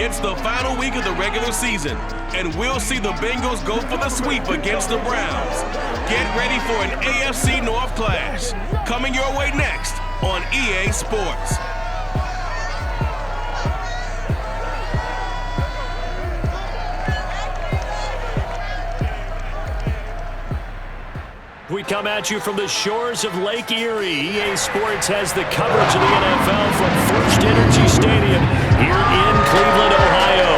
It's the final week of the regular season, and we'll see the Bengals go for the sweep against the Browns. Get ready for an AFC North clash. Coming your way next on EA Sports. We come at you from the shores of Lake Erie. EA Sports has the coverage of the NFL from First Energy Stadium here in Cleveland, Ohio.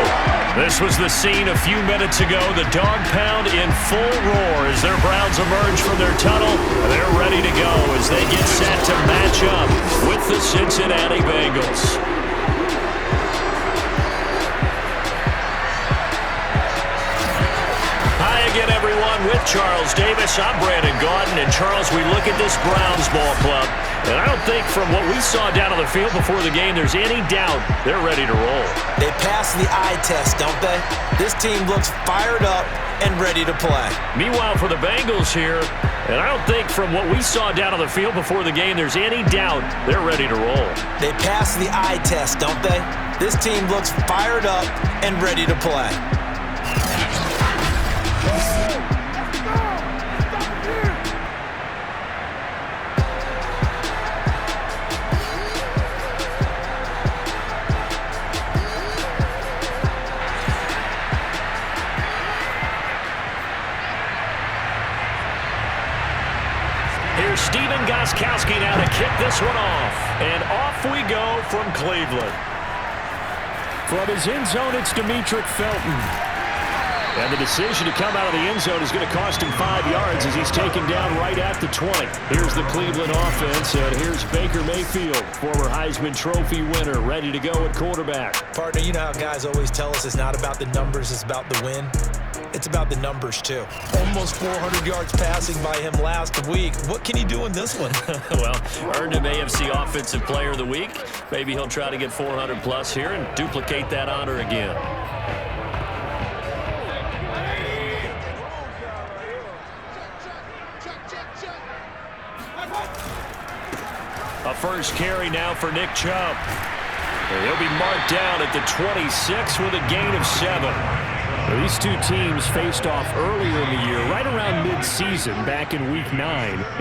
This was the scene a few minutes ago. The dog pound in full roar as their Browns emerge from their tunnel. They're ready to go as they get set to match up with the Cincinnati Bengals. Again, everyone, with Charles Davis, I'm Brandon Gaudin. And Charles, we look at this Browns ball club, and I don't think from what we saw down on the field before the game there's any doubt they're ready to roll. They pass the eye test, don't they? This team looks fired up and ready to play. Meanwhile, for the Bengals here, and I don't think from what we saw down on the field before the game there's any doubt they're ready to roll. They pass the eye test, don't they? This team looks fired up and ready to play. Steven Gostkowski now to kick this one off. And off we go from Cleveland. From his end zone, it's Demetric Felton. And the decision to come out of the end zone is going to cost him 5 yards as he's taken down right at the 20. Here's the Cleveland offense, and here's Baker Mayfield, former Heisman Trophy winner, ready to go at quarterback. Partner, you know how guys always tell us it's not about the numbers, it's about the win. It's about the numbers, too. Almost 400 yards passing by him last week. What can he do in this one? Well, earned him AFC Offensive Player of the Week. Maybe he'll try to get 400-plus here and duplicate that honor again. A first carry now for Nick Chubb. He'll be marked down at the 26 with a gain of 7. These two teams faced off earlier in the year, right around mid-season, back in Week 9.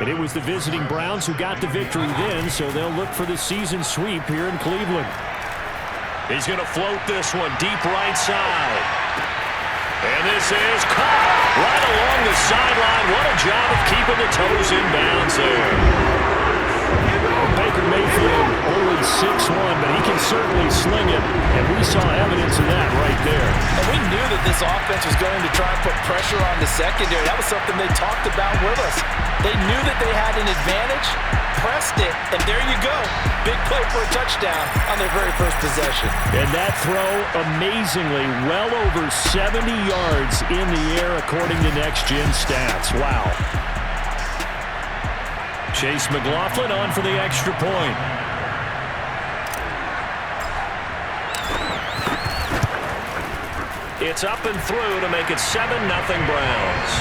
And it was the visiting Browns who got the victory then, so they'll look for the season sweep here in Cleveland. He's going to float this one deep right side. And this is caught right along the sideline. What a job of keeping the toes in bounds there. Baker Mayfield only 6'1", but he can certainly sling it, and we saw evidence of that right there. And we knew that this offense was going to try and put pressure on the secondary. That was something they talked about with us. They knew that they had an advantage, pressed it, and there you go. Big play for a touchdown on their very first possession. And that throw, amazingly, well over 70 yards in the air according to Next Gen Stats. Wow. Chase McLaughlin on for the extra point. It's up and through to make it 7-0 Browns.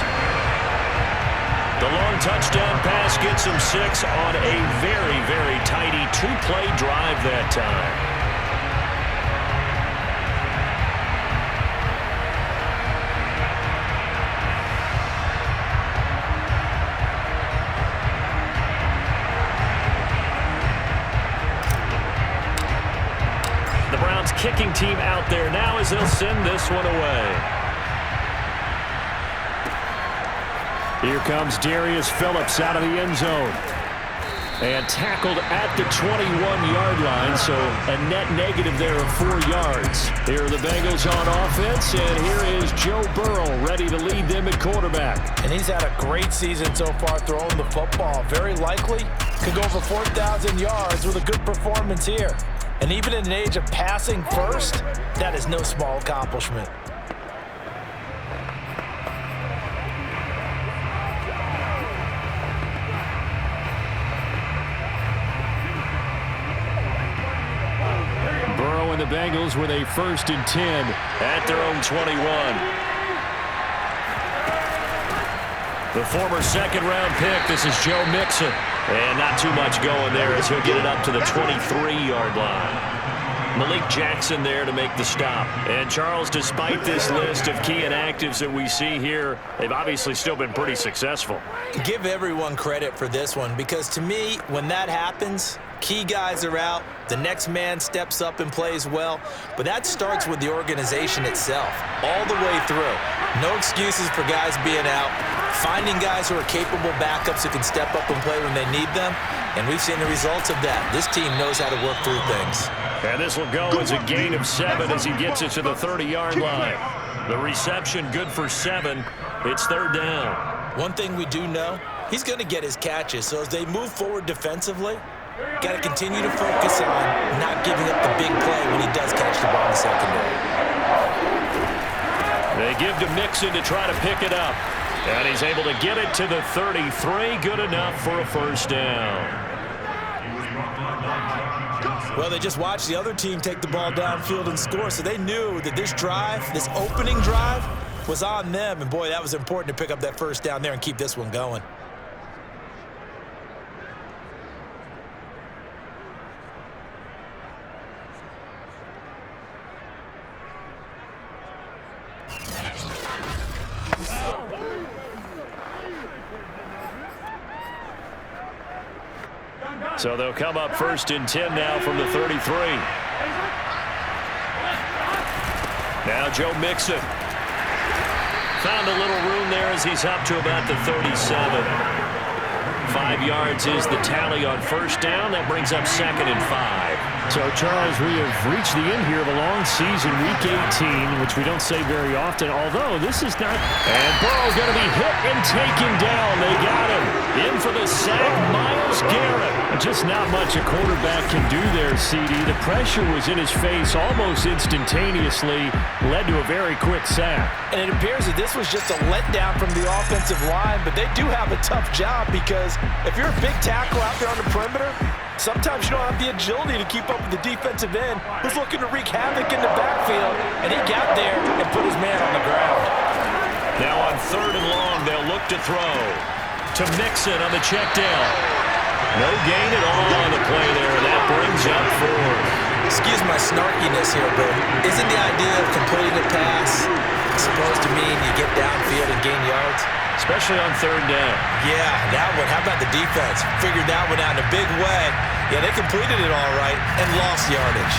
The long touchdown pass gets him 6 on a very, very tidy two-play drive that time. Kicking team out there now as they'll send this one away. Here comes Darius Phillips out of the end zone. And tackled at the 21-yard line, so a net negative there of 4 yards. Here are the Bengals on offense, and here is Joe Burrow ready to lead them at quarterback. And he's had a great season so far throwing the football. Very likely could go for 4,000 yards with a good performance here. And even in an age of passing first, that is no small accomplishment. Burrow and the Bengals with a 1st and 10 at their own 21. The former second-round pick, this is Joe Mixon. And not too much going there as he'll get it up to the 23-yard line. Malik Jackson there to make the stop. And Charles, despite this list of key inactives that we see here, they've obviously still been pretty successful. Give everyone credit for this one, because to me, when that happens, key guys are out, the next man steps up and plays well, but that starts with the organization itself, all the way through. No excuses for guys being out, finding guys who are capable backups who can step up and play when they need them, and we've seen the results of that. This team knows how to work through things. And this will go as a gain of 7 as he gets it to the 30-yard line. The reception good for 7. It's 3rd down. One thing we do know, he's going to get his catches, so as they move forward defensively, got to continue to focus on not giving up the big play when he does catch the ball in the secondary. They give to Mixon to try to pick it up. And he's able to get it to the 33. Good enough for a 1st down. Well, they just watched the other team take the ball downfield and score, so they knew that this drive, this opening drive, was on them. And, boy, that was important to pick up that 1st down there and keep this one going. So they'll come up 1st and 10 now from the 33. Now Joe Mixon. Found a little room there as he's up to about the 37. 5 yards is the tally on 1st down. That brings up 2nd and 5. So, Charles, we have reached the end here of a long season, Week 18, which we don't say very often, although this is not... And Burrow going to be hit and taken down. They got him. In for the sack, Myles Garrett. Just not much a quarterback can do there, CD. The pressure was in his face almost instantaneously, led to a very quick sack. And it appears that this was just a letdown from the offensive line, but they do have a tough job because if you're a big tackle out there on the perimeter, sometimes you don't have the agility to keep up with the defensive end who's looking to wreak havoc in the backfield, and he got there and put his man on the ground. Now on 3rd and long, they'll look to throw to Mixon on the check down. No gain at all on the play there. That brings up 4. Excuse my snarkiness here, but isn't the idea of completing a pass supposed to mean you get downfield and gain yards? Especially on 3rd down. Yeah, that one. How about the defense? Figured that one out in a big way. Yeah, they completed it all right and lost yardage.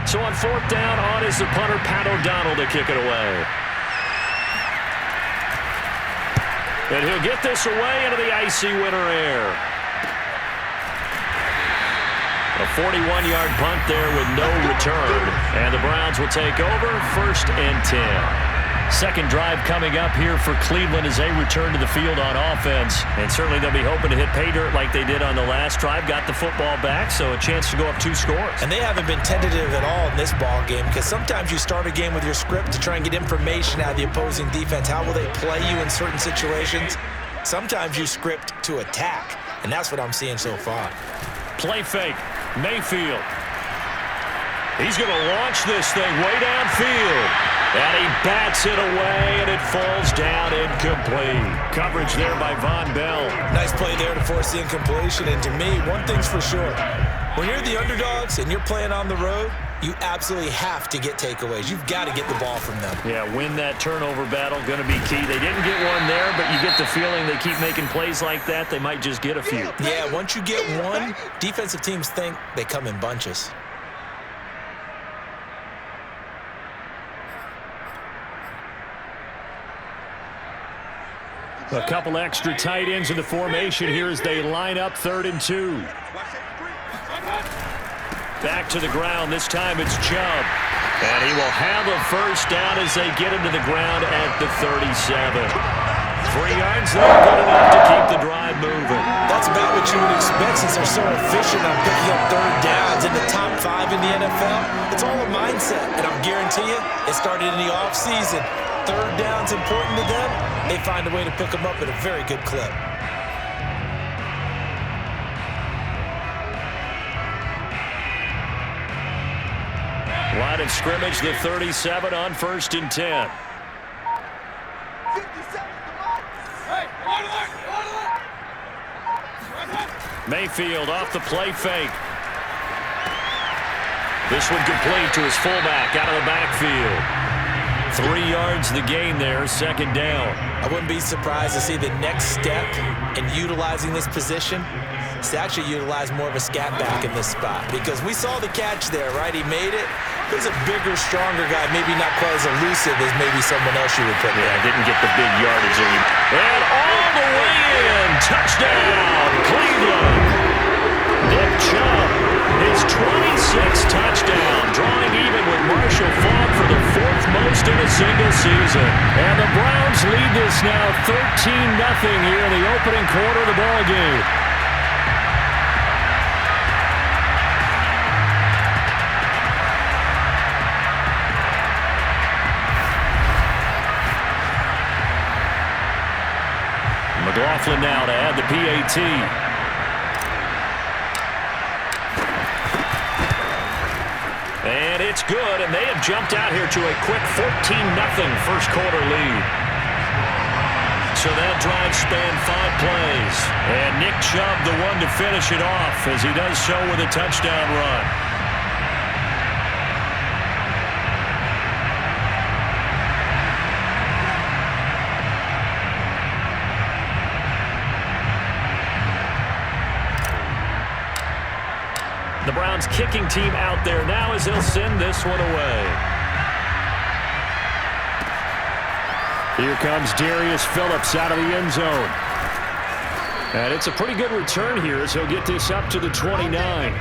So on 4th down, on is the punter, Pat O'Donnell, to kick it away. And he'll get this away into the icy winter air. A 41-yard punt there with no return. And the Browns will take over 1st and 10. Second drive coming up here for Cleveland as they return to the field on offense. And certainly they'll be hoping to hit pay dirt like they did on the last drive. Got the football back, so a chance to go up 2 scores. And they haven't been tentative at all in this ball game because sometimes you start a game with your script to try and get information out of the opposing defense. How will they play you in certain situations? Sometimes you script to attack, and that's what I'm seeing so far. Play fake. Mayfield. He's going to launch this thing way downfield. And he bats it away, and it falls down incomplete. Coverage there by Von Bell. Nice play there to force the incompletion. And to me, one thing's for sure. When you're the underdogs and you're playing on the road, you absolutely have to get takeaways. You've got to get the ball from them. Yeah, win that turnover battle, going to be key. They didn't get one there, but you get the feeling they keep making plays like that, they might just get a few. Yeah, once you get one, defensive teams think they come in bunches. A couple extra tight ends in the formation here as they line up 3rd and 2. Back to the ground. This time it's Chubb. And he will have a 1st down as they get him to the ground at the 37. 3 yards there, good enough to keep the drive moving. That's about what you would expect since they're so efficient on picking up 3rd downs in the top 5 in the NFL. It's all a mindset, and I'll guarantee you it started in the offseason. 3rd down's important to them. They find a way to pick them up at a very good clip. Line of scrimmage, the 37 on 1st and 10. Hey, Mayfield off the play fake. This one complete to his fullback out of the backfield. 3 yards the gain there, second down. I wouldn't be surprised to see the next step in utilizing this position is to actually utilize more of a scat back in this spot, because we saw the catch there, right? He made it. He's a bigger, stronger guy, maybe not quite as elusive as maybe someone else you would put there. Yeah, didn't get the big yardage. And all the way in, touchdown, Cleveland. Nick Chubb, his 26th touchdown, drawing even with Marshall Faulk for the 4th most in a single season. And the Browns lead this now 13-0 here in the opening quarter of the ball game. McLaughlin now to add the PAT. And it's good, and they have jumped out here to a quick 14-0 first quarter lead. So that drive spanned 5 plays. And Nick Chubb the one to finish it off as he does so with a touchdown run. The Browns kicking team out there now as they'll send this one away. Here comes Darius Phillips out of the end zone. And it's a pretty good return here as he'll get this up to the 29.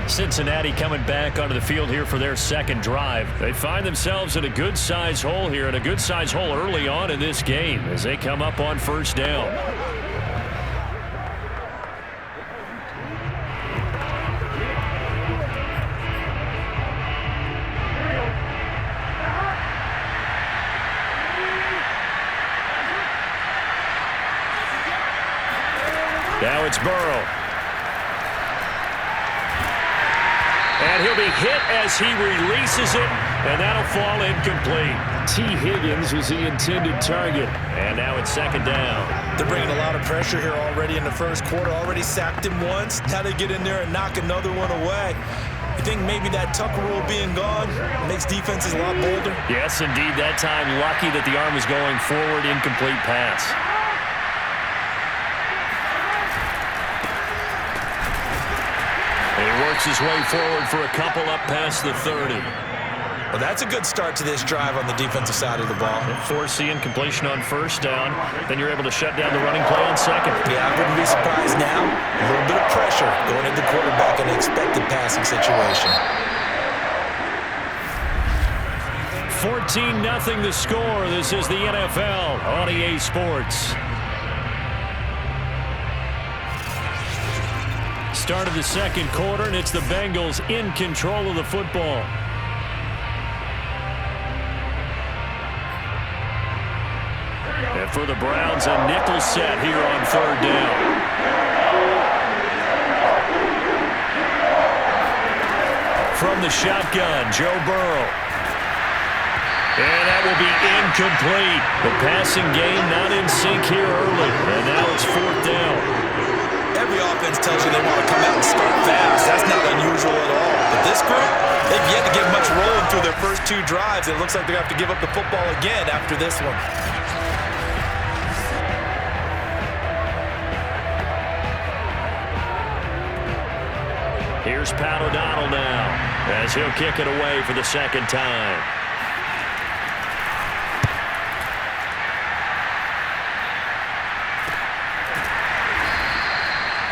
Cincinnati coming back onto the field here for their second drive. They find themselves in a good-sized hole here, and a good-sized hole early on in this game as they come up on first down. Now it's Burrow. And he'll be hit as he releases it, and that'll fall incomplete. T. Higgins was the intended target. And now it's second down. They're bringing a lot of pressure here already in the first quarter. Already sacked him once. Now they get in there and knock another one away. You think maybe that Tucker rule being gone makes defenses a lot bolder? Yes, indeed. That time, lucky that the arm was going forward, incomplete pass. He works his way forward for a couple up past the 30. Well, that's a good start to this drive on the defensive side of the ball. Force the incompletion on first down. Then you're able to shut down the running play on second. Yeah, I wouldn't be surprised now. A little bit of pressure going into the quarterback in an expected passing situation. 14-0 the score. This is the NFL on EA Sports. Start of the second quarter, and it's the Bengals in control of the football. And for the Browns, a nickel set here on third down. From the shotgun, Joe Burrow. And that will be incomplete. The passing game not in sync here early. And now it's fourth down. Every offense tells you they want to come out and start fast. That's not unusual at all. But this group, they've yet to get much rolling through their first 2 drives. It looks like they're going to have to give up the football again after this one. Here's Pat O'Donnell now as he'll kick it away for the second time.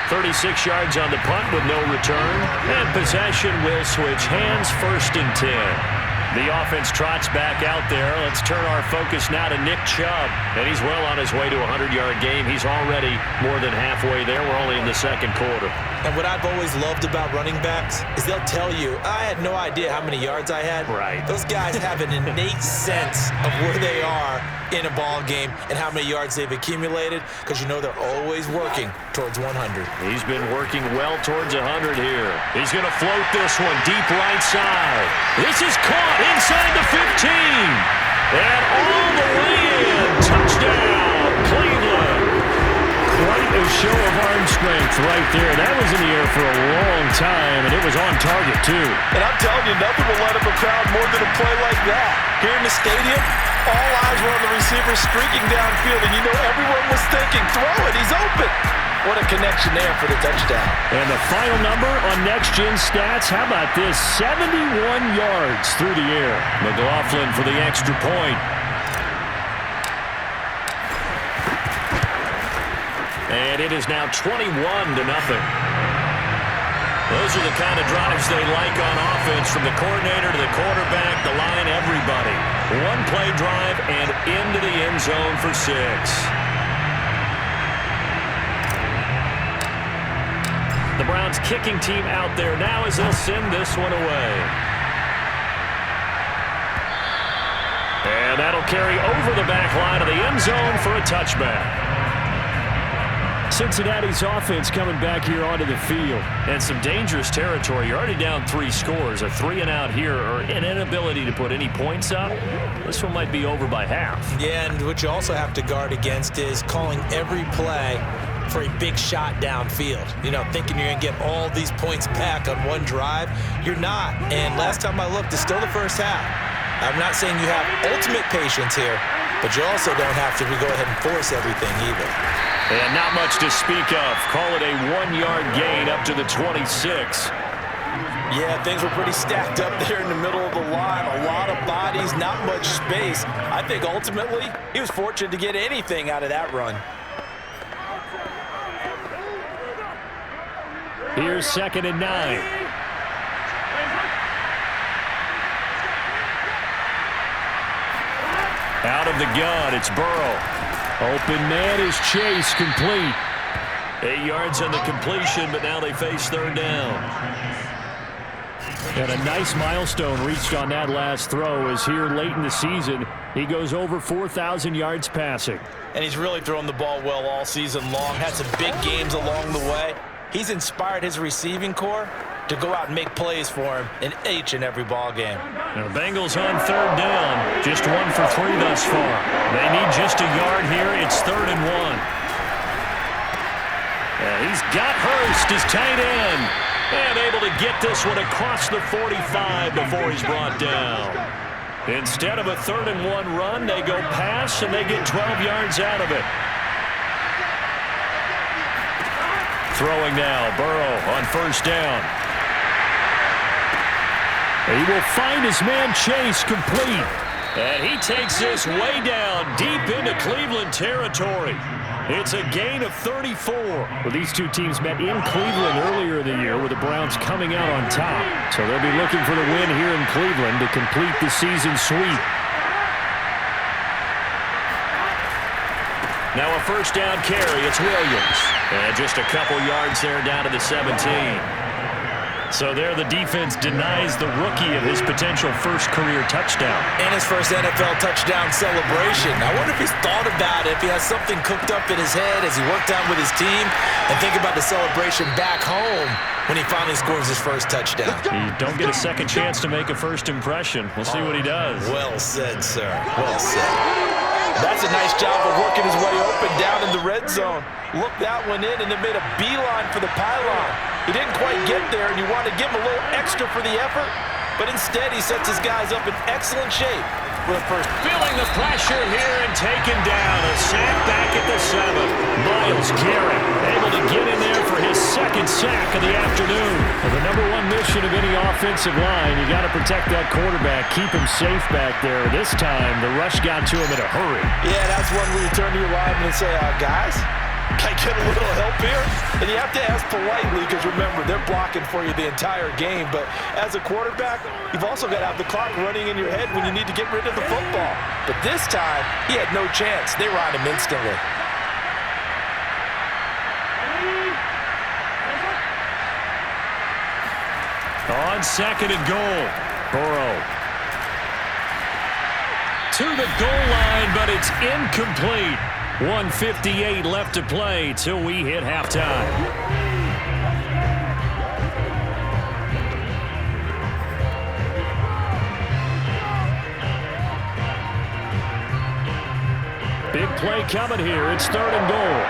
36 yards on the punt with no return. And possession will switch hands, 1st and 10. The offense trots back out there. Let's turn our focus now to Nick Chubb. And he's well on his way to a 100-yard game. He's already more than halfway there. We're only in the second quarter. And what I've always loved about running backs is they'll tell you, I had no idea how many yards I had. Right. Those guys have an innate sense of where they are in a ball game and how many yards they've accumulated, because you know they're always working towards 100. He's been working well towards 100 here. He's going to float this one deep right side. This is caught inside the 15. And all the way in. Touchdown, Cleveland. Quite a show of arm strength right there. That was in the air for a long time, and it was on target, too. And I'm telling you, nothing will light up a crowd more than a play like that. Here in the stadium, all eyes were on the receiver streaking downfield, and you know everyone was thinking, throw it, he's open. What a connection there for the touchdown. And the final number on Next Gen Stats, how about this? 71 yards through the air. McLaughlin for the extra point. And it is now 21-0. Those are the kind of drives they like on offense, from the coordinator to the quarterback, the line, everybody. One play drive and into the end zone for 6. The Browns kicking team out there now as they'll send this one away. And that'll carry over the back line of the end zone for a touchback. Cincinnati's offense coming back here onto the field. And some dangerous territory. You're already down 3 scores. A 3-and-out here, or an inability to put any points up. This one might be over by half. Yeah, and what you also have to guard against is calling every play for a big shot downfield. You know, thinking you're going to get all these points back on one drive. You're not. And last time I looked, it's still the first half. I'm not saying you have ultimate patience here, but you also don't have to go ahead and force everything either. And not much to speak of. Call it a 1-yard gain up to the 26. Yeah, things were pretty stacked up there in the middle of the line. A lot of bodies, not much space. I think ultimately he was fortunate to get anything out of that run. Here's 2nd and 9. Out of the gun, it's Burrow. Open man is Chase, complete. 8 yards on the completion, but now they face 3rd down. And a nice milestone reached on that last throw, as here late in the season, he goes over 4,000 yards passing. And he's really thrown the ball well all season long. Had some big games along the way. He's inspired his receiving corps to go out and make plays for him in each and every ball game. Now, Bengals on 3rd down. Just 1 for 3 thus far. They need just a yard here. It's 3rd and 1. He's got Hurst, his tight end. And able to get this one across the 45 before he's brought down. Instead of a 3rd and 1 run, they go pass, and they get 12 yards out of it. Throwing now, Burrow on 1st down. He will find his man Chase, complete. And he takes this way down, deep into Cleveland territory. It's a gain of 34. Well, these two teams met in Cleveland earlier in the year, with the Browns coming out on top. So they'll be looking for the win here in Cleveland to complete the season sweep. Now a 1st down carry. It's Williams. And just a couple yards there down to the 17. So there the defense denies the rookie of his potential first career touchdown. And his first NFL touchdown celebration. I wonder if he's thought about it, if he has something cooked up in his head as he worked out with his team, and think about the celebration back home when he finally scores his first touchdown. You don't get a second chance to make a first impression. We'll see what he does. Well said, sir. Well said. That's a nice job of working his way open down in the red zone. Looked that one in and then made a beeline for the pylon. He didn't quite get there, and you want to give him a little extra for the effort, but instead he sets his guys up in excellent shape for the first. Feeling the pressure here and taken down. A sack back at the 7. Myles Garrett able to get in there for his 2nd sack of the afternoon. Well, the #1 mission of any offensive line, you got to protect that quarterback, keep him safe back there. This time, the rush got to him in a hurry. Yeah, that's one where you turn to your lineman and say, guys, can I get a little help here? And you have to ask politely, because remember, they're blocking for you the entire game. But as a quarterback, you've also got to have the clock running in your head when you need to get rid of the football. But this time, he had no chance. They were on him instantly. On 2nd and goal, Burrow. To the goal line, but it's incomplete. 1:58 left to play till we hit halftime. Big play coming here. It's 3rd and goal.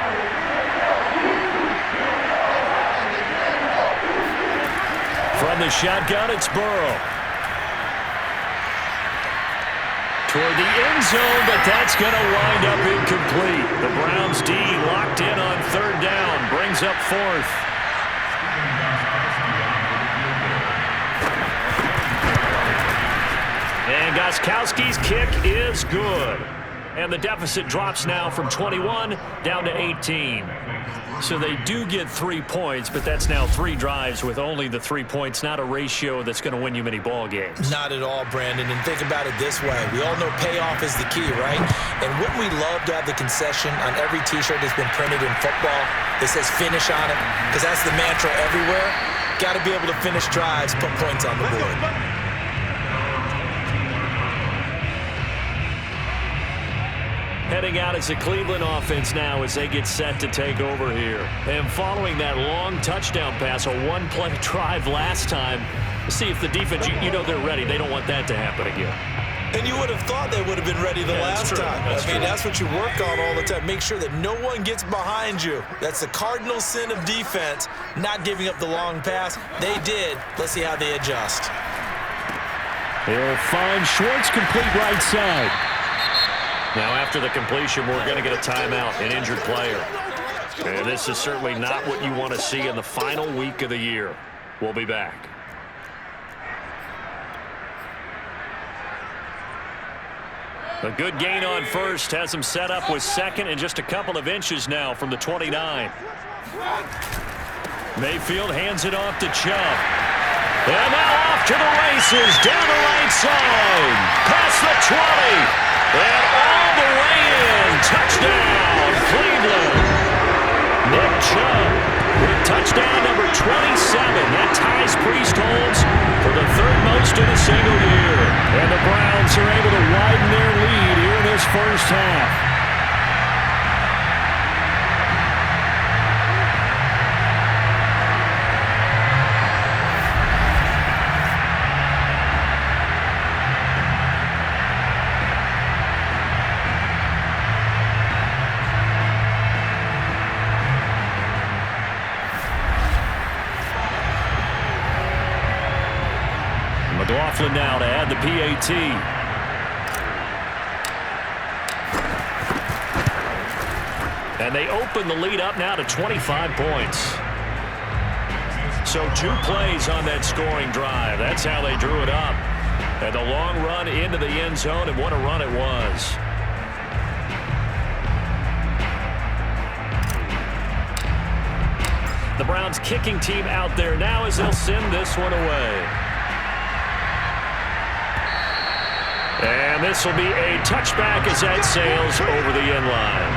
From the shotgun, it's Burrow. Toward the end zone, but that's going to wind up incomplete. The Browns D locked in on 3rd down. Brings up 4th. And Gostkowski's kick is good. And the deficit drops now from 21 down to 18. So they do get 3 points, but that's now 3 drives with only the 3 points, not a ratio that's going to win you many ball games. Not at all, Brandon. And think about it this way. We all know payoff is the key, right? And wouldn't we love to have the concession on every T-shirt that's been printed in football that says finish on it? Because that's the mantra everywhere. Got to be able to finish drives, put points on the board. Heading out as the Cleveland offense now as they get set to take over here. And following that long touchdown pass, a one-play drive last time, see if the defense, you know they're ready. They don't want that to happen again. And you would have thought they would have been ready the last time. That's what you work on all the time. Make sure that no one gets behind you. That's the cardinal sin of defense, not giving up the long pass. They did. Let's see how they adjust. He'll find Schwartz complete right side. Now after the completion, we're going to get a timeout, an injured player. And this is certainly not what you want to see in the final week of the year. We'll be back. A good gain on first has him set up with 2nd and just a couple of inches now from the 29. Mayfield hands it off to Chubb. And now off to the races, down the right side, past the 20. And all the way in. Touchdown, Cleveland. Nick Chubb with touchdown number 27. That ties Priest-Holmes for the 3rd most in a single year. And the Browns are able to widen their lead here in this first half. McLaughlin now to add the PAT. And they open the lead up now to 25 points. So 2 plays on that scoring drive. That's how they drew it up. And the long run into the end zone, and what a run it was. The Browns kicking team out there now as they'll send this one away. And this will be a touchback as that sails over the end line.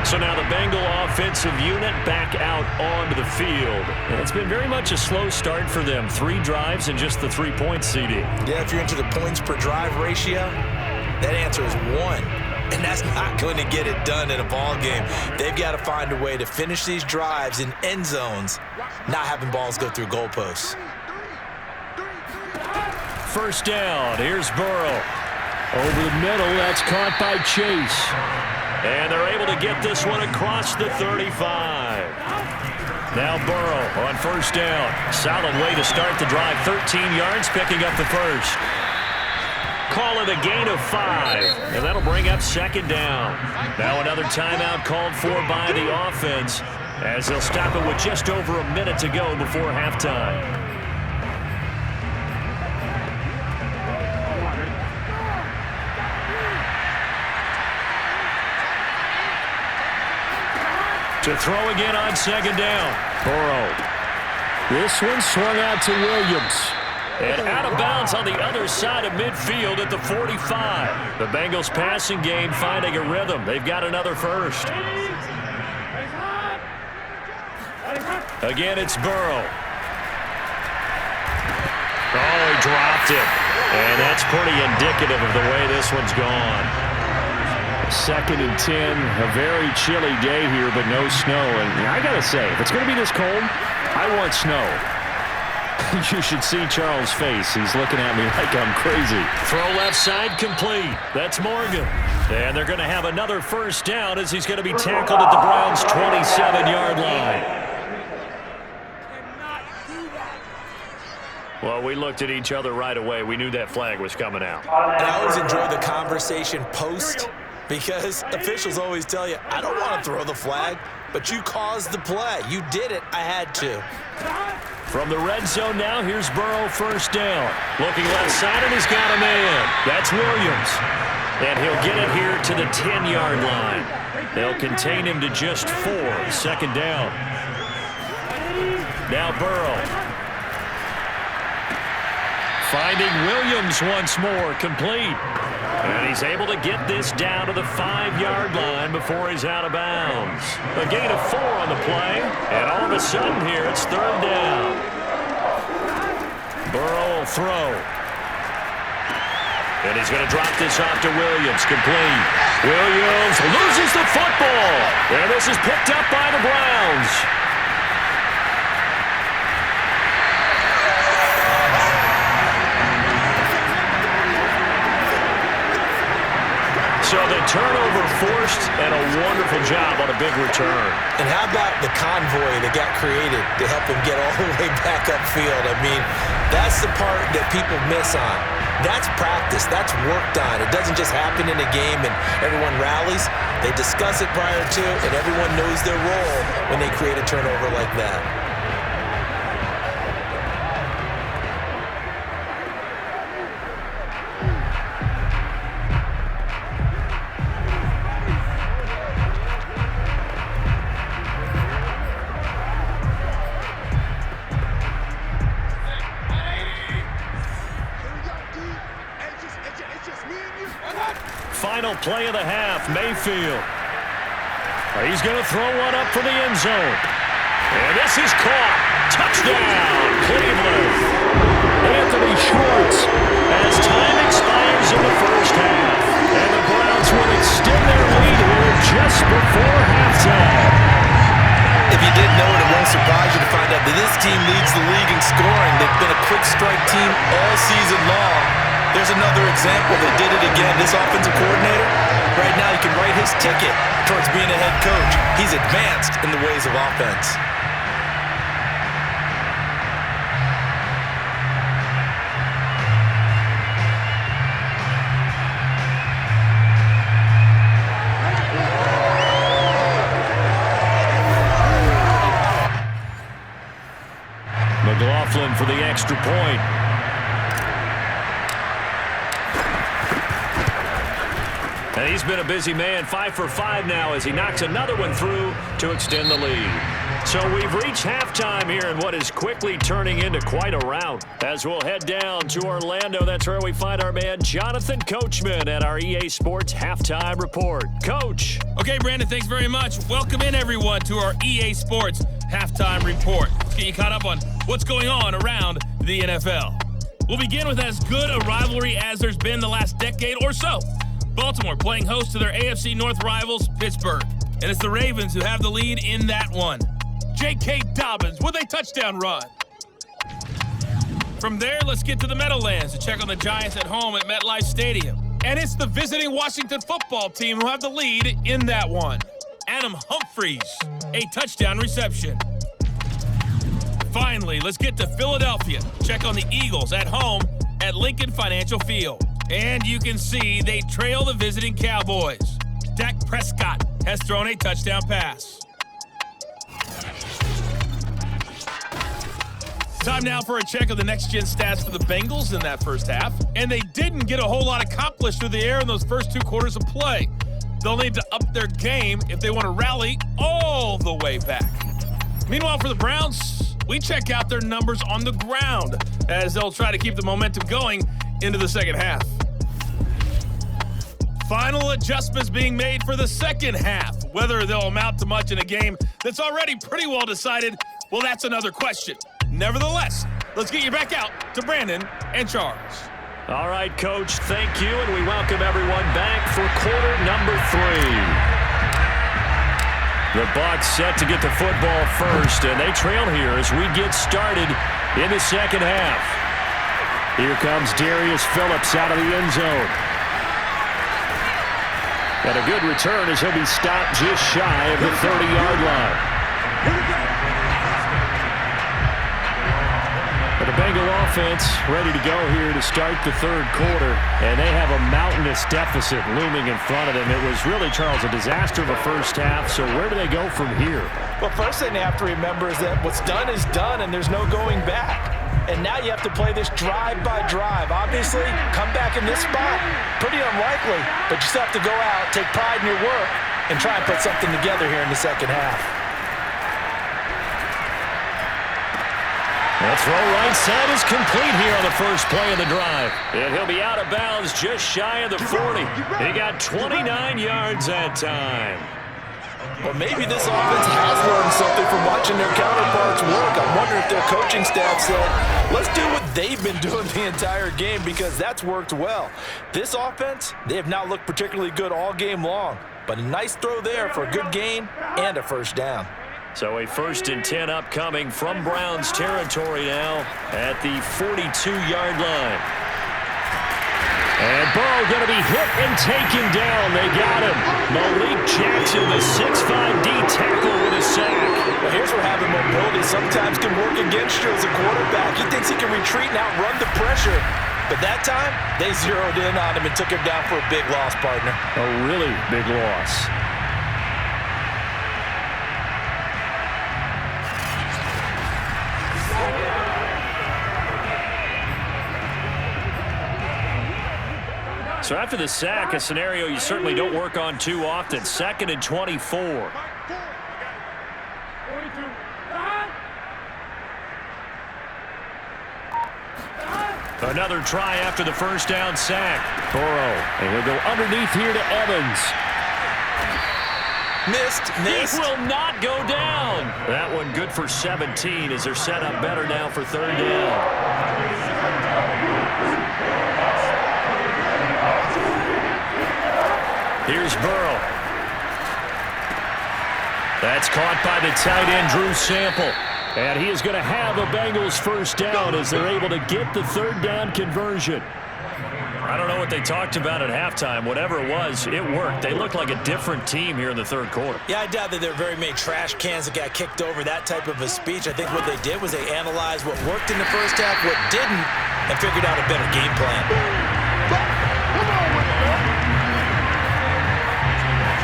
So now the Bengal offensive unit back out onto the field. And it's been very much a slow start for them. 3 drives and just the 3 points, CD. Yeah, if you're into the points per drive ratio, that answer is 1. And that's not going to get it done in a ball game. They've got to find a way to finish these drives in end zones, not having balls go through goalposts. First down, here's Burrow. Over the middle, that's caught by Chase. And they're able to get this one across the 35. Now Burrow on first down. Solid way to start the drive. 13 yards, picking up the first. Call it a gain of 5, and that'll bring up 2nd down. Now another timeout called for by the offense as they'll stop it with just over a minute to go before halftime. To throw again on 2nd down. Burrow. This one swung out to Williams. And out of bounds on the other side of midfield at the 45. The Bengals passing game finding a rhythm. They've got another first. Again, it's Burrow. Oh, he dropped it. And that's pretty indicative of the way this one's gone. 2nd and 10, a very chilly day here, but no snow. And I got to say, if it's going to be this cold, I want snow. You should see Charles' face. He's looking at me like I'm crazy. Throw left side complete. That's Morgan. And they're going to have another first down as he's going to be tackled at the Browns' 27-yard line. Well, we looked at each other right away. We knew that flag was coming out. And I always enjoy the conversation post because officials always tell you, I don't want to throw the flag, but you caused the play. You did it. I had to. From the red zone now, here's Burrow, first down. Looking left side, and he's got a man. That's Williams. And he'll get it here to the 10-yard line. They'll contain him to just 4, second down. Now Burrow. Finding Williams once more, complete. And he's able to get this down to the 5-yard line before he's out of bounds. A gain of 4 on the play, and all of a sudden here it's third down. Burrow will throw. And he's going to drop this off to Williams, complete. Williams loses the football, and this is picked up by the Browns. So the turnover forced, and a wonderful job on a big return. And how about the convoy that got created to help him get all the way back upfield? I mean, that's the part that people miss on. That's practice. That's worked on. It doesn't just happen in a game and everyone rallies. They discuss it prior to, and everyone knows their role when they create a turnover like that. Final play of the half, Mayfield. He's going to throw one up for the end zone. And this is caught. Touchdown, Cleveland. Anthony Schwartz as time expires in the first half. And the Browns will extend their lead here just before halftime. If you didn't know it, it won't surprise you to find out that this team leads the league in scoring. They've been a quick strike team all season long. There's another example. They did it again. This offensive coordinator, right now, he can write his ticket towards being a head coach. He's advanced in the ways of offense. McLaughlin for the extra point. And he's been a busy man, 5 for 5 now as he knocks another one through to extend the lead. So we've reached halftime here in what is quickly turning into quite a rout. As we'll head down to Orlando, that's where we find our man Jonathan Coachman at our EA Sports Halftime Report. Coach. Okay, Brandon, thanks very much. Welcome in, everyone, to our EA Sports Halftime Report. Let's get you caught up on what's going on around the NFL. We'll begin with as good a rivalry as there's been the last decade or so. Baltimore playing host to their AFC North rivals, Pittsburgh. And it's the Ravens who have the lead in that one. J.K. Dobbins with a touchdown run. From there, let's get to the Meadowlands to check on the Giants at home at MetLife Stadium. And it's the visiting Washington football team who have the lead in that one. Adam Humphries, a touchdown reception. Finally, let's get to Philadelphia. Check on the Eagles at home at Lincoln Financial Field. And you can see they trail the visiting Cowboys. Dak Prescott has thrown a touchdown pass. Time now for a check of the next-gen stats for the Bengals in that first half. And they didn't get a whole lot accomplished through the air in those first 2 quarters of play. They'll need to up their game if they want to rally all the way back. Meanwhile, for the Browns, we check out their numbers on the ground as they'll try to keep the momentum going into the second half. Final adjustments being made for the second half. Whether they'll amount to much in a game that's already pretty well decided, well, that's another question. Nevertheless, let's get you back out to Brandon and Charles. All right, Coach, thank you, and we welcome everyone back for quarter number 3. The Bucs set to get the football first, and they trail here as we get started in the second half. Here comes Darius Phillips out of the end zone. And a good return as he'll be stopped just shy of the 30-yard line. But the Bengal offense ready to go here to start the third quarter, and they have a mountainous deficit looming in front of them. It was really, Charles, a disaster of a first half, so where do they go from here? Well, first thing they have to remember is that what's done is done, and there's no going back. And now you have to play this drive by drive. Obviously, come back in this spot, pretty unlikely, but you still have to go out, take pride in your work, and try and put something together here in the second half. That throw right side is complete here on the first play of the drive. And he'll be out of bounds just shy of the 40. He got 29 yards that time. Well, maybe this offense has learned something from watching their counterparts work. I'm wondering if their coaching staff said, let's do what they've been doing the entire game, because that's worked well. This offense, they have not looked particularly good all game long, but a nice throw there for a good gain and a first down. So a 1st and 10 upcoming from Browns territory now at the 42-yard line. And Burrow going to be hit and taken down. They got him. Malik Jackson, the 6'5" D tackle with a sack. Well, here's where having mobility sometimes can work against you as a quarterback. He thinks he can retreat and outrun the pressure. But that time, they zeroed in on him and took him down for a big loss, partner. A really big loss. So after the sack, a scenario you certainly don't work on too often. 2nd and 24. Another try after the first down sack. Burrow, and he'll go underneath here to Evans. Missed. He will not go down. That one good for 17 as they're set up better now for 3rd down. Here's Burrow. That's caught by the tight end, Drew Sample. And he is going to have a Bengals first down as they're able to get the 3rd down conversion. I don't know what they talked about at halftime. Whatever it was, it worked. They look like a different team here in the 3rd quarter. Yeah, I doubt that there are very many trash cans that got kicked over, that type of a speech. I think what they did was they analyzed what worked in the first half, what didn't, and figured out a better game plan.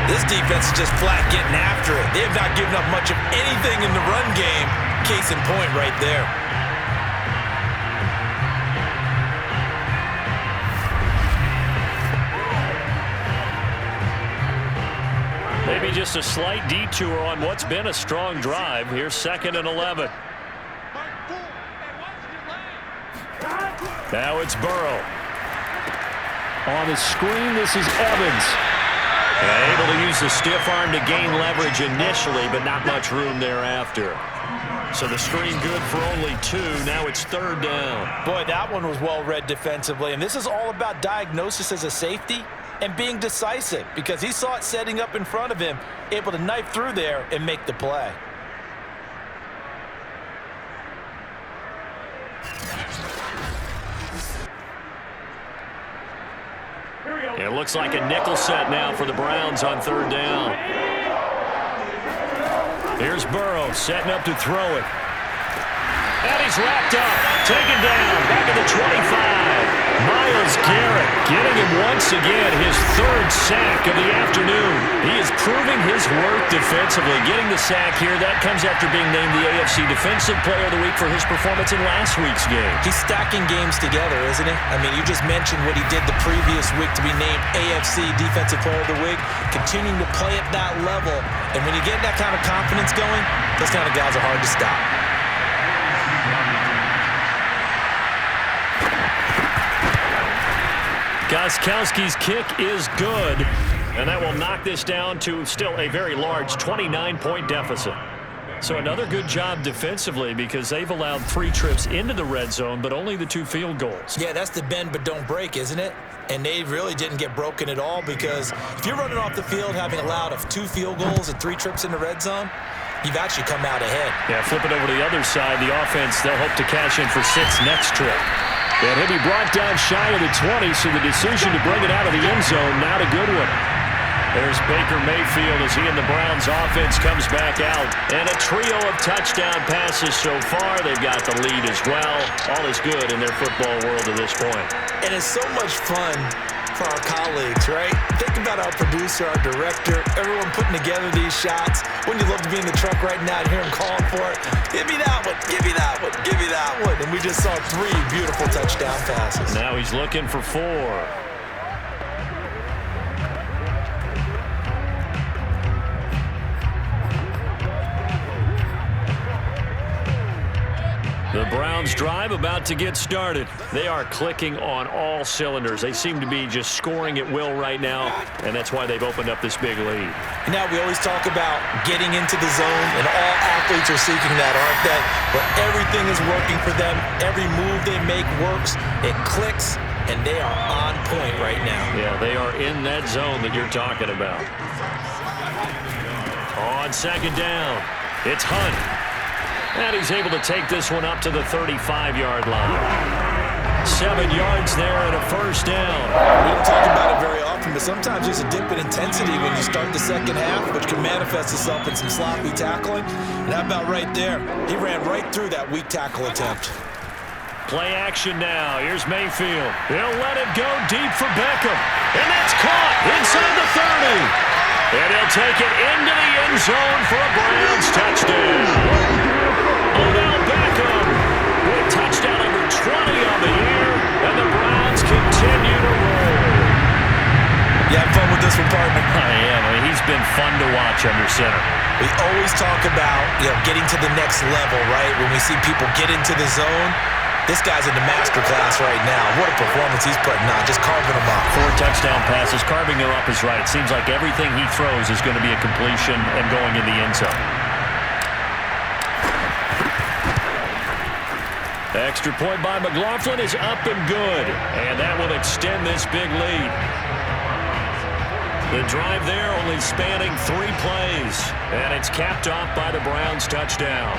This defense is just flat getting after it. They have not given up much of anything in the run game. Case in point right there. Maybe just a slight detour on what's been a strong drive. Here's 2nd and 11. Now it's Burrow. On the screen, this is Evans. And able to use the stiff arm to gain leverage initially, but not much room thereafter. So the screen good for only 2. Now it's 3rd down. Boy, that one was well read defensively. And this is all about diagnosis as a safety and being decisive, because he saw it setting up in front of him, able to knife through there and make the play. It looks like a nickel set now for the Browns on 3rd down. Here's Burrow setting up to throw it. And he's wrapped up, taken down, back at the 25. Myles Garrett getting him once again his 3rd sack of the afternoon. He is proving his worth defensively, getting the sack here. That comes after being named the AFC Defensive Player of the Week for his performance in last week's game. He's stacking games together, isn't he? I mean, you just mentioned what he did the previous week to be named AFC Defensive Player of the Week, continuing to play at that level. And when you get that kind of confidence going, those kind of guys are hard to stop. Gostkowski's kick is good, and that will knock this down to still a very large 29-point deficit. So another good job defensively, because they've allowed 3 trips into the red zone, but only the 2 field goals. Yeah, that's the bend but don't break, isn't it? And they really didn't get broken at all, because if you're running off the field having allowed 2 field goals and 3 trips in the red zone, you've actually come out ahead. Yeah, flip it over to the other side. The offense, they'll hope to cash in for 6 next trip. And he'll be brought down shy of the 20, so the decision to bring it out of the end zone, not a good one. There's Baker Mayfield as he and the Browns offense comes back out. And a trio of touchdown passes so far. They've got the lead as well. All is good in their football world at this point. And it's so much fun for our colleagues, right? Think about our producer, our director, everyone putting together these shots. Wouldn't you love to be in the truck right now and hear him calling for it? Give me that one, give me that one, give me that one. And we just saw 3 beautiful touchdown passes. Now he's looking for 4. The Browns drive about to get started. They are clicking on all cylinders. They seem to be just scoring at will right now, and that's why they've opened up this big lead. Now we always talk about getting into the zone, and all athletes are seeking that, aren't they? But everything is working for them. Every move they make works. It clicks, and they are on point right now. Yeah, they are in that zone that you're talking about. On second down, it's Hunt. And he's able to take this one up to the 35-yard line. 7 yards there and a first down. We don't talk about it very often, but sometimes there's a dip in intensity when you start the second half, which can manifest itself in some sloppy tackling. And how about right there? He ran right through that weak tackle attempt. Play action now. Here's Mayfield. He'll let it go deep for Beckham. And that's caught inside the 30. And he'll take it into the end zone for a Browns touchdown. Odell Beckham with touchdown number 20 on the year, and the Browns continue to roll. You having fun with this one, partner? I am. I mean, he's been fun to watch under center. We always talk about, getting to the next level, right? When we see people get into the zone, this guy's in the master class right now. What a performance he's putting on, just carving them up. 4 touchdown passes. Carving them up is right. Seems like everything he throws is going to be a completion and going in the end zone. Extra point by McLaughlin is up and good. And that will extend this big lead. The drive there only spanning 3 plays. And it's capped off by the Browns touchdown.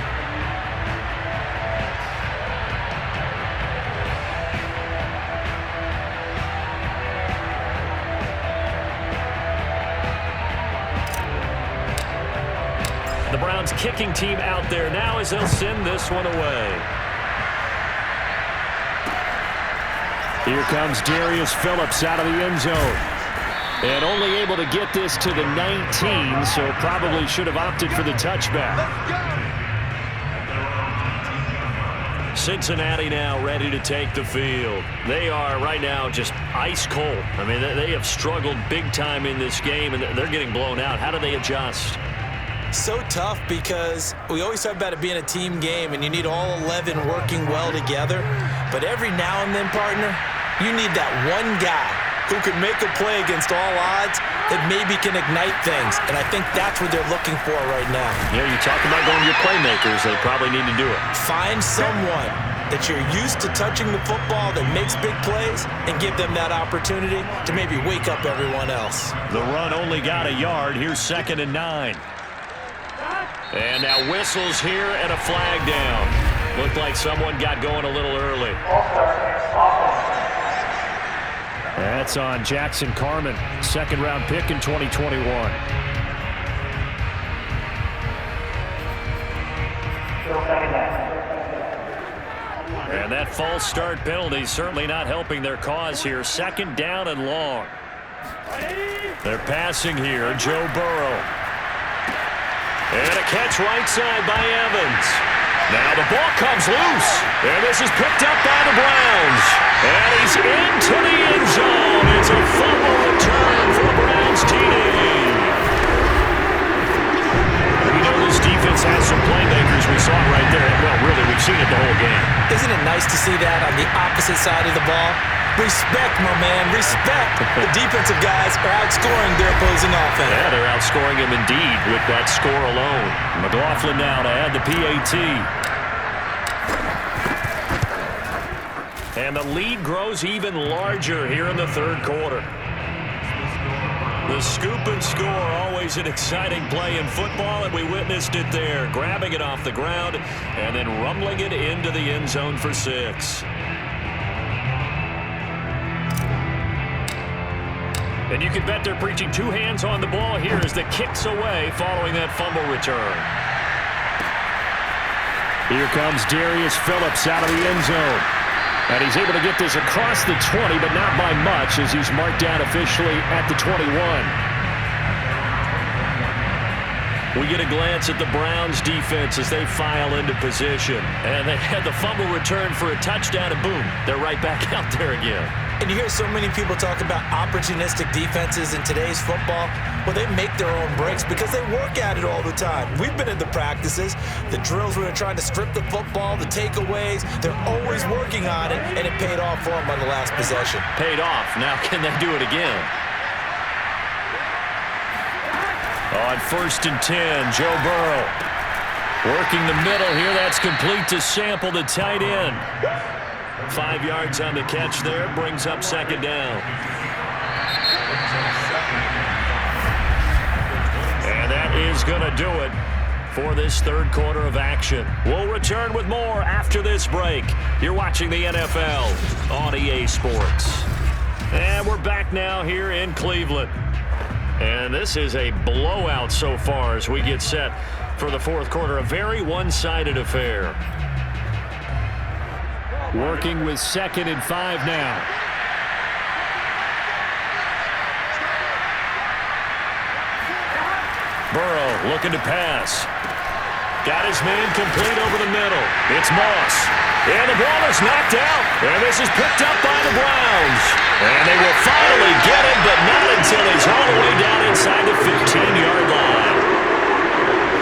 The Browns kicking team out there now as they'll send this one away. Here comes Darius Phillips out of the end zone. And only able to get this to the 19, so probably should have opted for the touchback. Cincinnati now ready to take the field. They are right now just ice cold. I mean, they have struggled big time in this game, and they're getting blown out. How do they adjust? So tough because we always talk about it being a team game, and you need all 11 working well together. But every now and then, partner, you need that one guy who can make a play against all odds that maybe can ignite things. And I think that's what they're looking for right now. Yeah, you talk about going to your playmakers. They probably need to do it. Find someone that you're used to touching the football that makes big plays and give them that opportunity to maybe wake up everyone else. The run only got a yard. Here's 2nd and 9. And now whistles here and a flag down. Looked like someone got going a little early. That's on Jackson Carman, 2nd-round pick in 2021. And that false start penalty certainly not helping their cause here. 2nd down and long. They're passing here, Joe Burrow. And a catch right side by Evans. Now the ball comes loose, and this is picked up by the Browns. And he's into the end zone. It's a fumble return for the Browns TD. We know this defense has some playmakers. We saw it right there. Well, really, we've seen it the whole game. Isn't it nice to see that on the opposite side of the ball? Respect, my man, respect. The defensive guys are outscoring their opposing offense. Yeah, they're outscoring him indeed with that score alone. McLaughlin now to add the PAT. And the lead grows even larger here in the 3rd quarter. The scoop and score, always an exciting play in football, and we witnessed it there, grabbing it off the ground and then rumbling it into the end zone for 6. And you can bet they're preaching 2 hands on the ball here as the kick's away following that fumble return. Here comes Darius Phillips out of the end zone. And he's able to get this across the 20, but not by much as he's marked down officially at the 21. We get a glance at the Browns defense as they file into position. And they had the fumble return for a touchdown, and boom, they're right back out there again. And you hear so many people talk about opportunistic defenses in today's football. Well, they make their own breaks because they work at it all the time. We've been in the practices, the drills where they're trying to strip the football, the takeaways. They're always working on it, and it paid off for them on the last possession. Paid off. Now can they do it again? On 1st and 10, Joe Burrow working the middle here. That's complete to Sample, the tight end. 5 yards on the catch there. Brings up 2nd down. And that is going to do it for this 3rd quarter of action. We'll return with more after this break. You're watching the NFL on EA Sports. And we're back now here in Cleveland. And this is a blowout so far as we get set for the 4th quarter. A very one-sided affair. Working with 2nd and 5 now. Burrow looking to pass. Got his man complete over the middle. It's Moss. And the ball is knocked out. And this is picked up by the Browns. And they will finally get him, but not until he's all the way down inside the 15-yard line.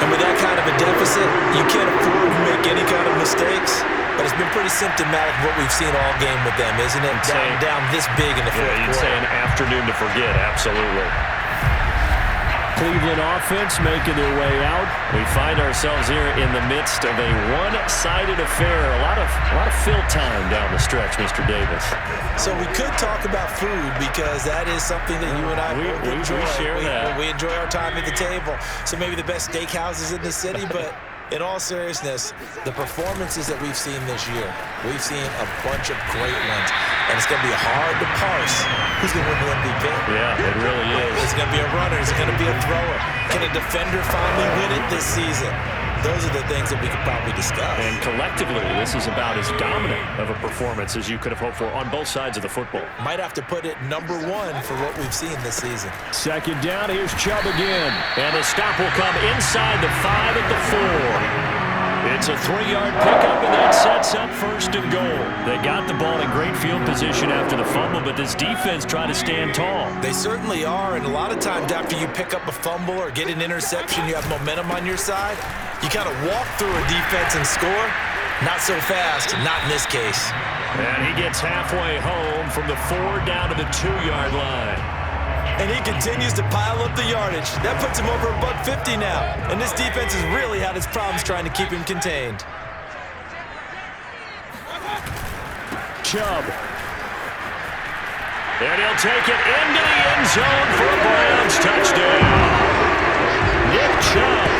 And with that kind of a deficit, you can't afford to make any kind of mistakes. But it's been pretty symptomatic of what we've seen all game with them, isn't it? Down this big in the 4th quarter. You'd say an afternoon to forget, absolutely. Cleveland offense making their way out. We find ourselves here in the midst of a one-sided affair. A lot of fill time down the stretch, Mr. Davis. So we could talk about food because that is something that you and I both enjoy. We share that. We enjoy our time at the table. So maybe the best steakhouses in the city, but in all seriousness, the performances that we've seen this year, we've seen a bunch of great ones. And it's going to be hard to parse who's going to win the MVP. Yeah, it really is. Is it going to be a runner? Is it going to be a thrower? Can a defender finally win it this season? Those are the things that we could probably discuss. And collectively, this is about as dominant of a performance as you could have hoped for on both sides of the football. Might have to put it number 1 for what we've seen this season. 2nd down, here's Chubb again. And the stop will come inside the 5 at the 4. It's a 3-yard pickup, and that sets up 1st and goal. They got the ball in great field position after the fumble, but this defense tried to stand tall. They certainly are, and a lot of times after you pick up a fumble or get an interception, you have momentum on your side. You kind of walk through a defense and score. Not so fast, not in this case. And he gets halfway home from the 4 down to the 2-yard line. And he continues to pile up the yardage. That puts him over $150 now. And this defense has really had its problems trying to keep him contained. Chubb. And he'll take it into the end zone for a Browns touchdown. Nick Chubb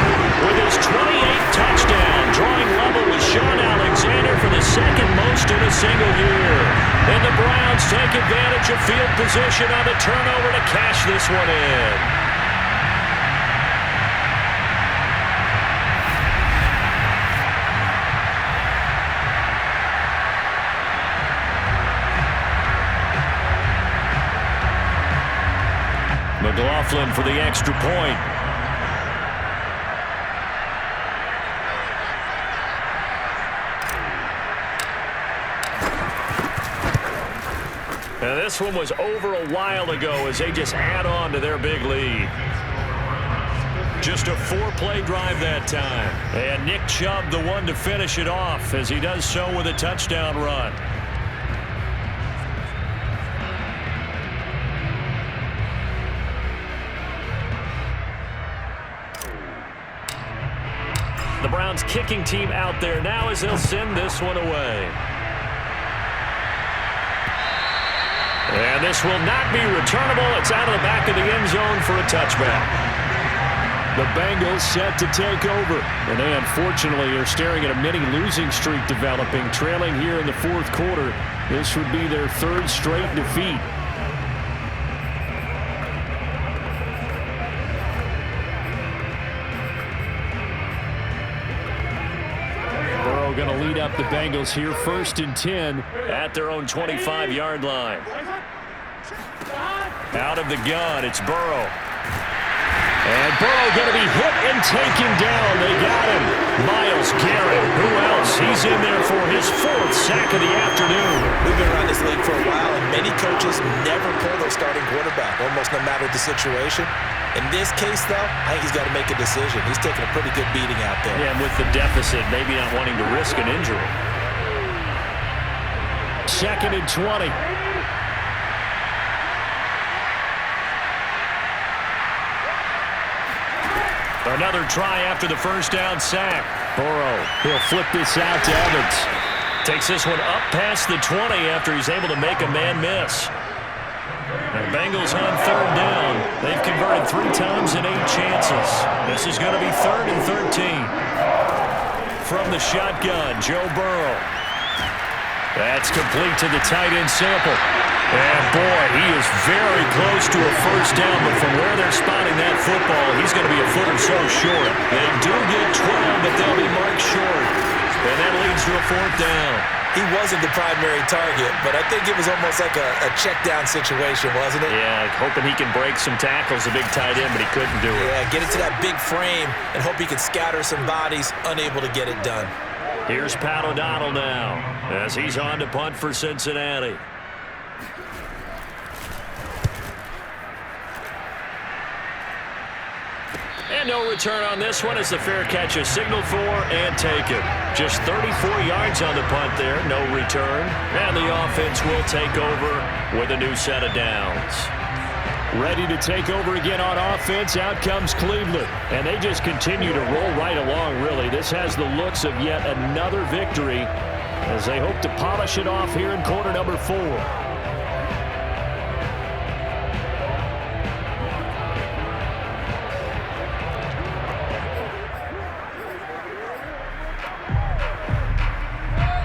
with his 28th touchdown, drawing level with Sean Alexander for the 2nd most in a single year. And the Browns take advantage of field position on the turnover to cash this one in. McLaughlin for the extra point. And this one was over a while ago as they just add on to their big lead. Just a 4-play drive that time. And Nick Chubb the one to finish it off as he does so with a touchdown run. The Browns kicking team out there now as they'll send this one away. And this will not be returnable. It's out of the back of the end zone for a touchback. The Bengals set to take over. And they unfortunately are staring at a mini losing streak developing, trailing here in the fourth quarter. This would be their third straight defeat. Burrow going to lead up the Bengals here, 1st and 10 at their own 25-yard line. Out of the gun, it's Burrow. And Burrow going to be hit and taken down. They got him. Myles Garrett. Who else? He's in there for his 4th sack of the afternoon. We've been around this league for a while, and many coaches never pull their starting quarterback, almost no matter the situation. In this case, though, I think he's got to make a decision. He's taking a pretty good beating out there. Yeah, and with the deficit, maybe not wanting to risk an injury. 2nd and 20. Another try after the first down sack. Burrow, he'll flip this out to Evans. Takes this one up past the 20 after he's able to make a man miss. And the Bengals on 3rd down. They've converted 3 times in 8 chances. This is going to be 3rd and 13. From the shotgun, Joe Burrow. That's complete to the tight end Sample. And boy, he is very close to a first down, but from where they're spotting that football, he's going to be a foot or so short. They do get 12, but they'll be marked short. And that leads to a 4th down. He wasn't the primary target, but I think it was almost like a check down situation, wasn't it? Yeah, hoping he can break some tackles, a big tight end, but he couldn't do it. Yeah, get it to that big frame and hope he can scatter some bodies, unable to get it done. Here's Pat O'Donnell now as he's on to punt for Cincinnati. And no return on this one as the fair catch is signaled for and taken. Just 34 yards on the punt there, no return. And the offense will take over with a new set of downs. Ready to take over again on offense. Out comes Cleveland. And they just continue to roll right along, really. This has the looks of yet another victory as they hope to polish it off here in quarter number 4.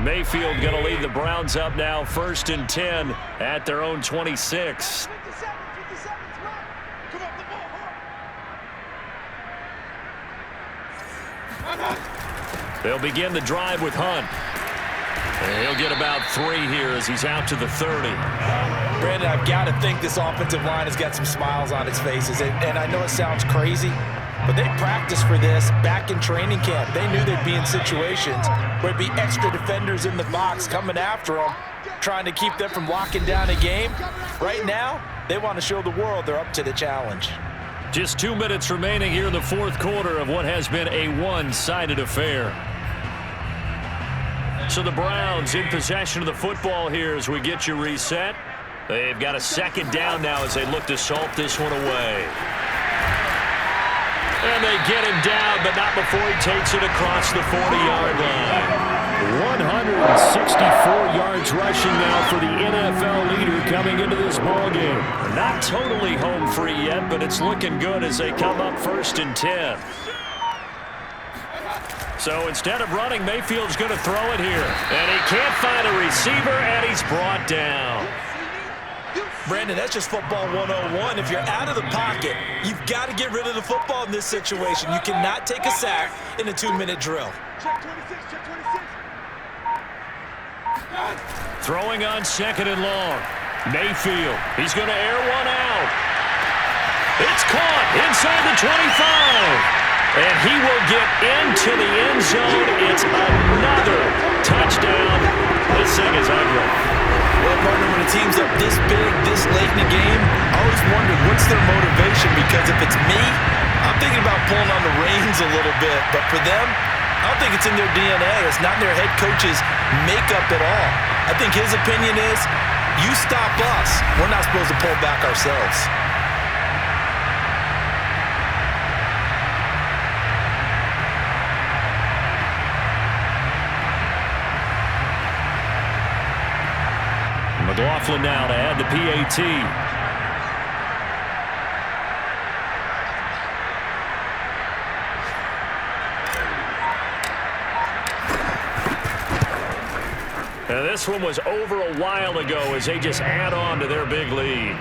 Mayfield going to lead the Browns up now, 1st and 10 at their own 26. They'll begin the drive with Hunt. And he'll get about 3 here as he's out to the 30. Brandon, I've got to think this offensive line has got some smiles on its faces. And I know it sounds crazy, but they practiced for this back in training camp. They knew they'd be in situations where it'd be extra defenders in the box coming after them, trying to keep them from locking down a game. Right now, they want to show the world they're up to the challenge. Just 2 minutes remaining here in the 4th quarter of what has been a one-sided affair. So the Browns in possession of the football here as we get you reset. They've got a 2nd down now as they look to salt this one away. And they get him down, but not before he takes it across the 40-yard line. 164 yards rushing now for the NFL leader coming into this ballgame. Not totally home free yet, but it's looking good as they come up 1st and 10. So instead of running, Mayfield's going to throw it here. And he can't find a receiver, and he's brought down. Brandon, that's just football 101. If you're out of the pocket, you've got to get rid of the football in this situation. You cannot take a sack in a 2-minute drill. Throwing on 2nd and long. Mayfield, he's going to air one out. It's caught inside the 25. And he will get into the end zone. It's another touchdown. This thing is ugly. Well, partner, when a team's up this big, this late in the game, I always wondered what's their motivation, because if it's me, I'm thinking about pulling on the reins a little bit. But for them, I don't think it's in their DNA. It's not in their head coach's makeup at all. I think his opinion is, you stop us. We're not supposed to pull back ourselves. McLaughlin now to add the PAT. And this one was over a while ago as they just add on to their big lead.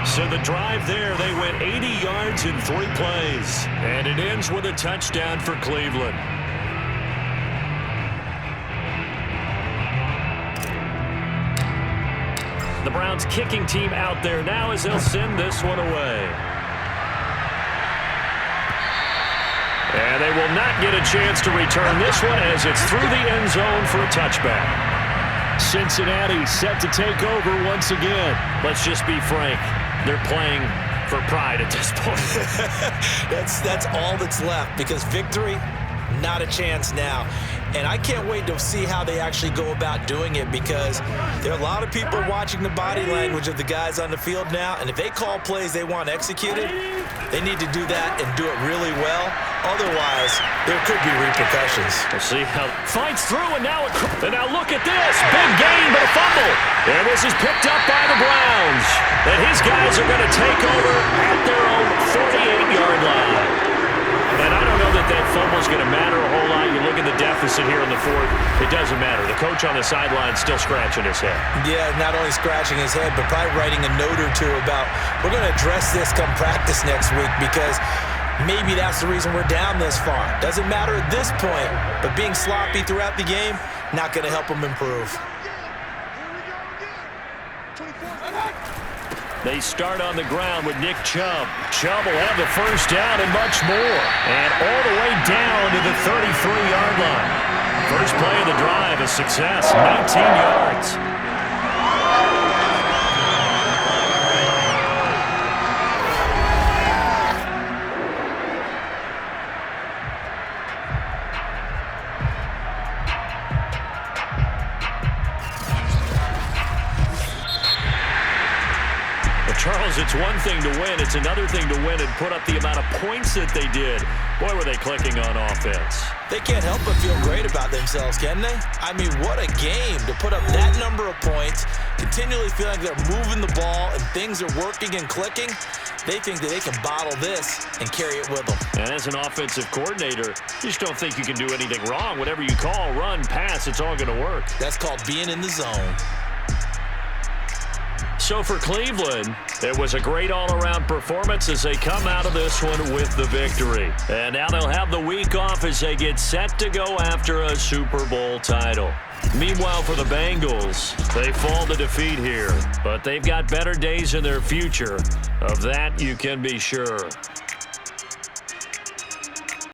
So the drive there, they went 80 yards in 3 plays. And it ends with a touchdown for Cleveland. The Browns kicking team out there now as they'll send this one away. And they will not get a chance to return this one as it's through the end zone for a touchback. Cincinnati set to take over once again. Let's just be frank. They're playing for pride at this point. That's all that's left because victory, not a chance now. And I can't wait to see how they actually go about doing it because there are a lot of people watching the body language of the guys on the field now. And if they call plays they want executed, they need to do that and do it really well. Otherwise, there could be repercussions. We'll see how fights through, and now look at this. Big gain, but a fumble. And this is picked up by the Browns. And his guys are going to take over at their own 48-yard line. And I don't know that fumble is going to matter a whole lot. You look at the deficit here in the 4th. It doesn't matter. The coach on the sideline still scratching his head. Yeah, not only scratching his head, but probably writing a note or two about we're going to address this come practice next week because maybe that's the reason we're down this far. Doesn't matter at this point, but being sloppy throughout the game, not going to help them improve. They start on the ground with Nick Chubb. Chubb will have the first down and much more. And all the way down to the 33-yard line. First play of the drive, a success, 19 yards. Charles, it's one thing to win. It's another thing to win and put up the amount of points that they did. Boy, were they clicking on offense. They can't help but feel great about themselves, can they? I mean, what a game to put up that number of points, continually feeling like they're moving the ball and things are working and clicking. They think that they can bottle this and carry it with them. And as an offensive coordinator, you just don't think you can do anything wrong. Whatever you call, run, pass, it's all going to work. That's called being in the zone. So for Cleveland, it was a great all-around performance as they come out of this one with the victory. And now they'll have the week off as they get set to go after a Super Bowl title. Meanwhile, for the Bengals, they fall to defeat here. But they've got better days in their future. Of that, you can be sure.